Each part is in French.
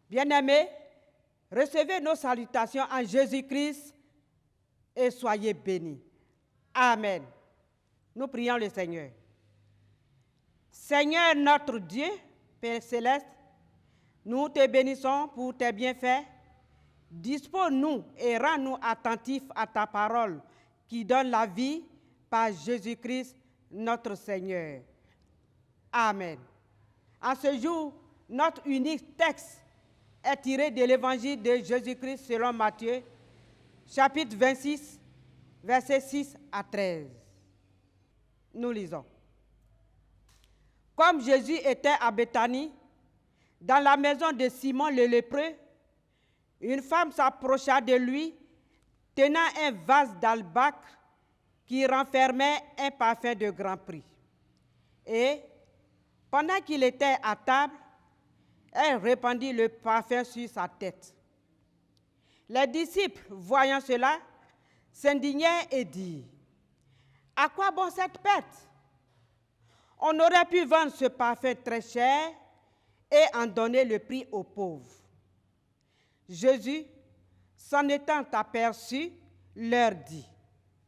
Bien-aimés, recevez nos salutations en Jésus-Christ et soyez bénis. Amen. Nous prions le Seigneur. Seigneur notre Dieu, Père céleste, nous te bénissons pour tes bienfaits. Dispose-nous et rends-nous attentifs à ta parole qui donne la vie par Jésus-Christ notre Seigneur. Amen. En ce jour, notre unique texte est tiré de l'évangile de Jésus-Christ selon Matthieu, chapitre 26, versets 6 à 13. Nous lisons. Comme Jésus était à Béthanie, dans la maison de Simon le lépreux, une femme s'approcha de lui, tenant un vase d'albâtre qui renfermait un parfum de grand prix. Et, pendant qu'il était à table, elle répandit le parfum sur sa tête. Les disciples, voyant cela, s'indignèrent et dirent, « À quoi bon cette perte? On aurait pu vendre ce parfum très cher et en donner le prix aux pauvres. » Jésus, s'en étant aperçu, leur dit,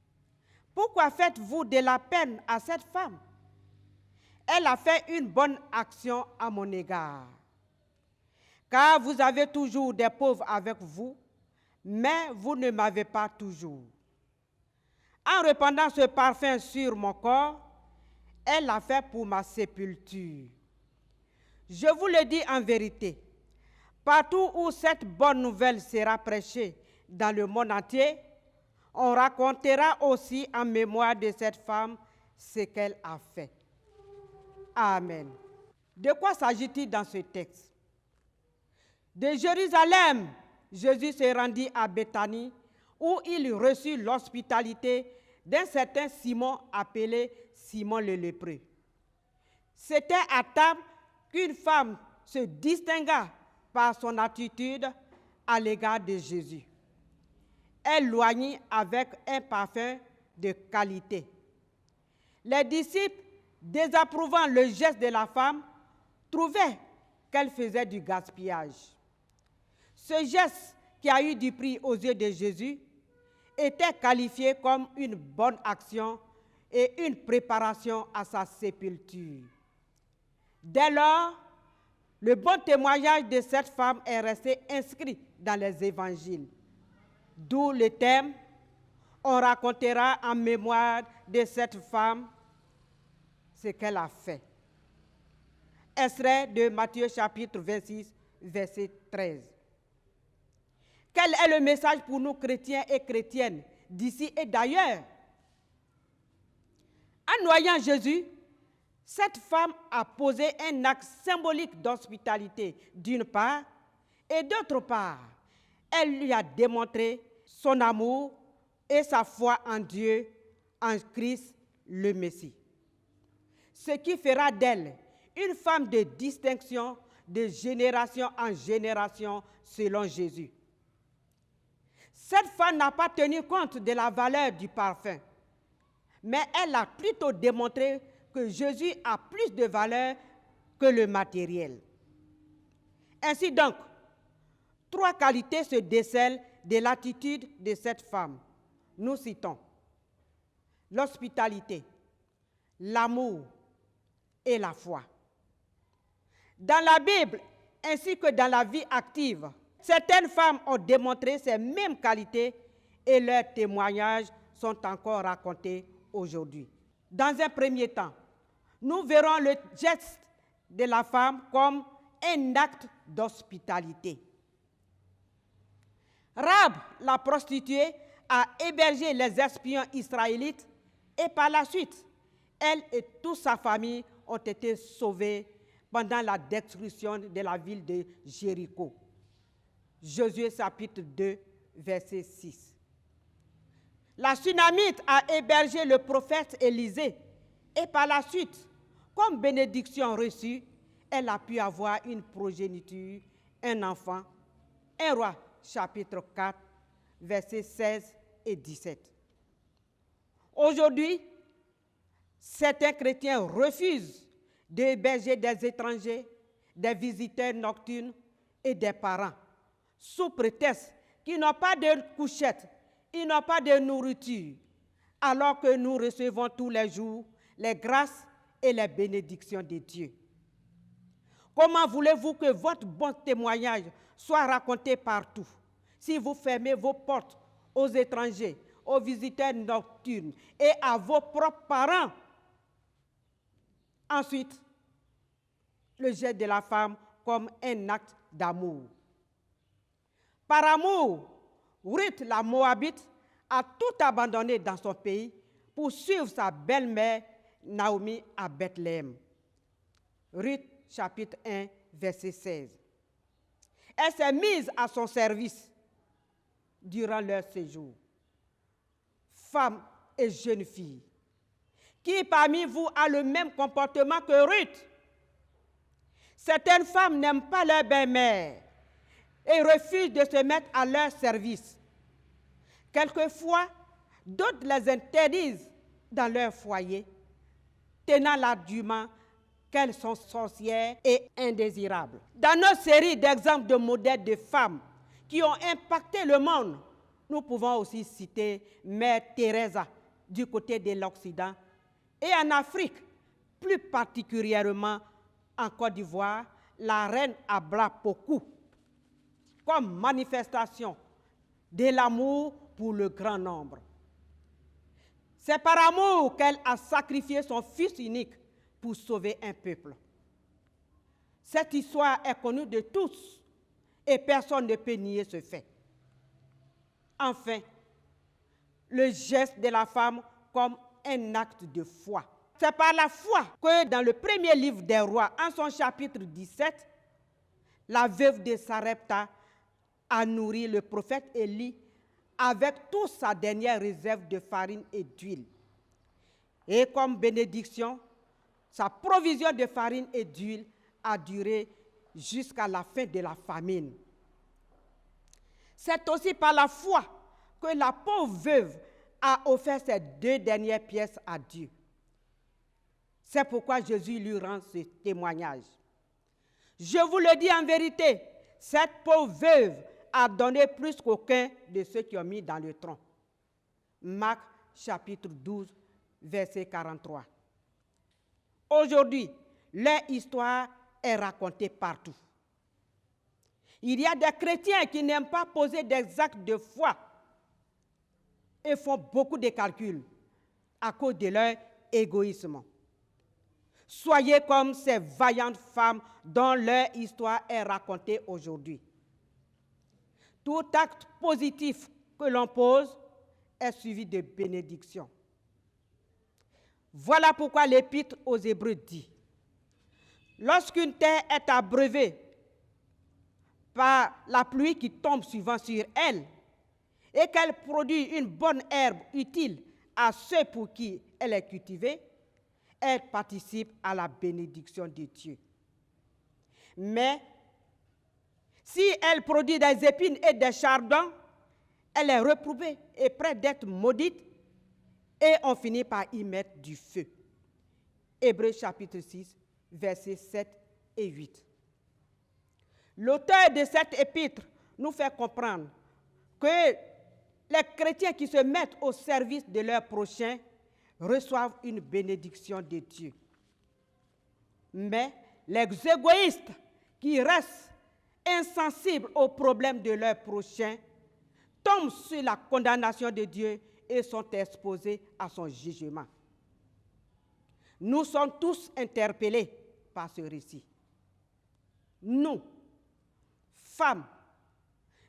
« Pourquoi faites-vous de la peine à cette femme? Elle a fait une bonne action à mon égard. Car vous avez toujours des pauvres avec vous, mais vous ne m'avez pas toujours. En répandant ce parfum sur mon corps, elle l'a fait pour ma sépulture. Je vous le dis en vérité, partout où cette bonne nouvelle sera prêchée dans le monde entier, on racontera aussi en mémoire de cette femme ce qu'elle a fait. » Amen. De quoi s'agit-il dans ce texte? De Jérusalem, Jésus se rendit à Béthanie, où il reçut l'hospitalité d'un certain Simon appelé Simon le lépreux. C'était à table qu'une femme se distingua par son attitude à l'égard de Jésus. Elle l'oignit avec un parfum de qualité. Les disciples, désapprouvant le geste de la femme, trouvaient qu'elle faisait du gaspillage. Ce geste, qui a eu du prix aux yeux de Jésus, était qualifié comme une bonne action et une préparation à sa sépulture. Dès lors, le bon témoignage de cette femme est resté inscrit dans les évangiles, d'où le thème « On racontera en mémoire de cette femme ce qu'elle a fait ». Extrait de Matthieu chapitre 26, verset 13. Quel est le message pour nous chrétiens et chrétiennes d'ici et d'ailleurs? En noyant Jésus, cette femme a posé un acte symbolique d'hospitalité d'une part, et d'autre part, elle lui a démontré son amour et sa foi en Dieu, en Christ le Messie. Ce qui fera d'elle une femme de distinction de génération en génération selon Jésus. Cette femme n'a pas tenu compte de la valeur du parfum, mais elle a plutôt démontré que Jésus a plus de valeur que le matériel. Ainsi donc, 3 qualités se décèlent de l'attitude de cette femme. Nous citons l'hospitalité, l'amour et la foi. Dans la Bible, ainsi que dans la vie active, certaines femmes ont démontré ces mêmes qualités et leurs témoignages sont encore racontés aujourd'hui. Dans un premier temps, nous verrons le geste de la femme comme un acte d'hospitalité. Rahab, la prostituée, a hébergé les espions israélites et par la suite, elle et toute sa famille ont été sauvés pendant la destruction de la ville de Jéricho. Josué chapitre 2, verset 6. La Sunamite a hébergé le prophète Élisée et par la suite, comme bénédiction reçue, elle a pu avoir une progéniture, un enfant. 1 Roi chapitre 4, versets 16 et 17. Aujourd'hui, certains chrétiens refusent d'héberger des étrangers, des visiteurs nocturnes et des parents, sous prétexte qu'ils n'ont pas de couchette, ils n'ont pas de nourriture, alors que nous recevons tous les jours les grâces et les bénédictions de Dieu. Comment voulez-vous que votre bon témoignage soit raconté partout si vous fermez vos portes aux étrangers, aux visiteurs nocturnes et à vos propres parents? Ensuite, le geste de la femme comme un acte d'amour. Par amour, Ruth, la Moabite, a tout abandonné dans son pays pour suivre sa belle-mère Naomi à Bethléem. Ruth, chapitre 1, verset 16. Elle s'est mise à son service durant leur séjour. Femmes et jeunes filles, qui parmi vous a le même comportement que Ruth? Certaines femmes n'aiment pas leur belle-mère et refusent de se mettre à leur service. Quelquefois, d'autres les interdisent dans leur foyer, tenant l'argument qu'elles sont sorcières et indésirables. Dans notre série d'exemples de modèles de femmes qui ont impacté le monde, nous pouvons aussi citer Mère Teresa du côté de l'Occident et en Afrique, plus particulièrement en Côte d'Ivoire, la reine Abra Pokou, comme manifestation de l'amour pour le grand nombre. C'est par amour qu'elle a sacrifié son fils unique pour sauver un peuple. Cette histoire est connue de tous et personne ne peut nier ce fait. Enfin, le geste de la femme comme un acte de foi. C'est par la foi que dans le premier livre des rois, en son chapitre 17, la veuve de Sarepta a nourri le prophète Élie avec toute sa dernière réserve de farine et d'huile. Et comme bénédiction, sa provision de farine et d'huile a duré jusqu'à la fin de la famine. C'est aussi par la foi que la pauvre veuve a offert ses 2 dernières pièces à Dieu. C'est pourquoi Jésus lui rend ce témoignage. Je vous le dis en vérité, cette pauvre veuve a donné plus qu'aucun de ceux qui ont mis dans le tronc. Marc chapitre 12, verset 43. Aujourd'hui, leur histoire est racontée partout. Il y a des chrétiens qui n'aiment pas poser des actes de foi et font beaucoup de calculs à cause de leur égoïsme. Soyez comme ces vaillantes femmes dont leur histoire est racontée aujourd'hui. Tout acte positif que l'on pose est suivi de bénédiction. Voilà pourquoi l'Épître aux Hébreux dit: lorsqu'une terre est abreuvée par la pluie qui tombe souvent sur elle, et qu'elle produit une bonne herbe utile à ceux pour qui elle est cultivée, elle participe à la bénédiction de Dieu. Mais si elle produit des épines et des chardons, elle est reprouvée et près d'être maudite, et on finit par y mettre du feu. Hébreux chapitre 6, versets 7 et 8. L'auteur de cette épître nous fait comprendre que les chrétiens qui se mettent au service de leur prochain reçoivent une bénédiction de Dieu. Mais les égoïstes qui restent insensibles aux problèmes de leur prochain tombent sur la condamnation de Dieu et sont exposés à son jugement. Nous sommes tous interpellés par ce récit. Nous, femmes,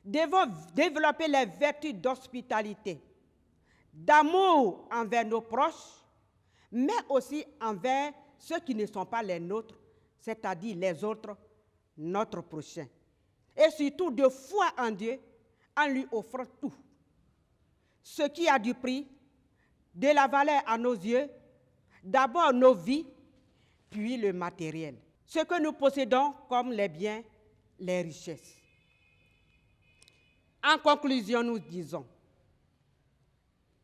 devons développer les vertus d'hospitalité, d'amour envers nos proches, mais aussi envers ceux qui ne sont pas les nôtres, c'est-à-dire les autres, notre prochain. Et surtout de foi en Dieu, en lui offrant tout. Ce qui a du prix, de la valeur à nos yeux, d'abord nos vies, puis le matériel. Ce que nous possédons comme les biens, les richesses. En conclusion, nous disons,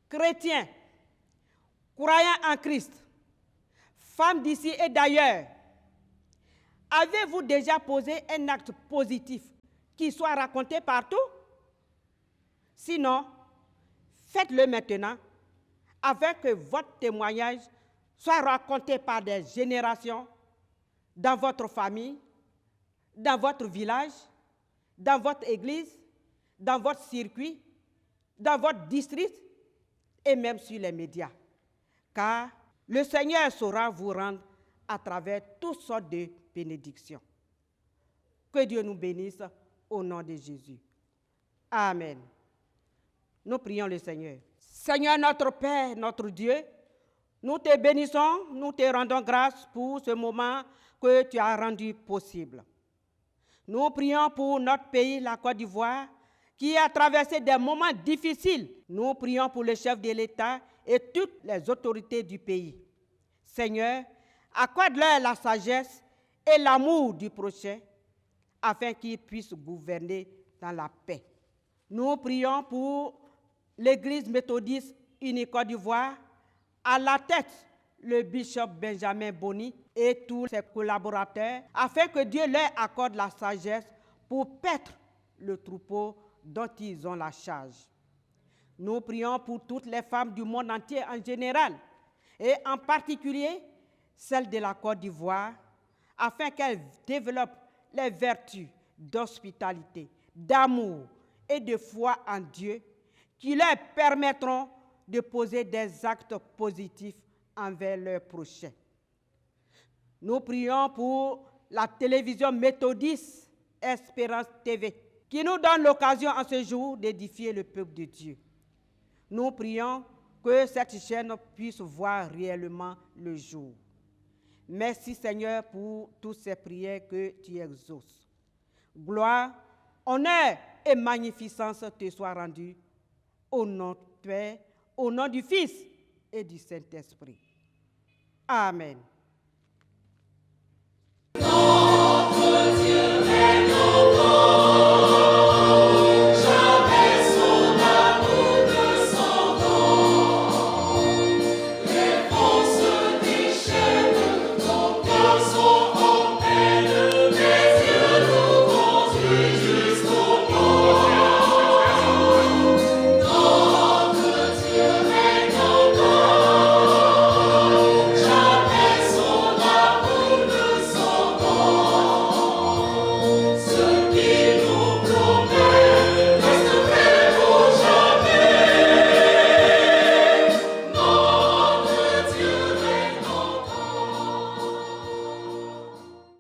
chrétiens, croyants en Christ, femmes d'ici et d'ailleurs, avez-vous déjà posé un acte positif qui soit raconté partout? Sinon, faites-le maintenant, afin que votre témoignage soit raconté par des générations dans votre famille, dans votre village, dans votre église, dans votre circuit, dans votre district et même sur les médias. Car le Seigneur saura vous rendre à travers toutes sortes de bénédictions. Que Dieu nous bénisse au nom de Jésus. Amen. Nous prions le Seigneur. Seigneur notre Père, notre Dieu, nous te bénissons, nous te rendons grâce pour ce moment que tu as rendu possible. Nous prions pour notre pays, la Côte d'Ivoire, qui a traversé des moments difficiles. Nous prions pour le chef de l'État et toutes les autorités du pays. Seigneur, accorde-leur la sagesse et l'amour du prochain, afin qu'ils puissent gouverner dans la paix. Nous prions pour l'Église méthodiste unie Côte d'Ivoire, à la tête le bishop Benjamin Boni et tous ses collaborateurs, afin que Dieu leur accorde la sagesse pour paître le troupeau dont ils ont la charge. Nous prions pour toutes les femmes du monde entier en général, et en particulier celles de la Côte d'Ivoire, afin qu'elles développent les vertus d'hospitalité, d'amour et de foi en Dieu, qui leur permettront de poser des actes positifs envers leurs prochains. Nous prions pour la télévision méthodiste Espérance TV, qui nous donne l'occasion en ce jour d'édifier le peuple de Dieu. Nous prions que cette chaîne puisse voir réellement le jour. Merci Seigneur pour toutes ces prières que tu exauces. Gloire, honneur et magnificence te soient rendus au nom du Père, au nom du Fils et du Saint-Esprit. Amen.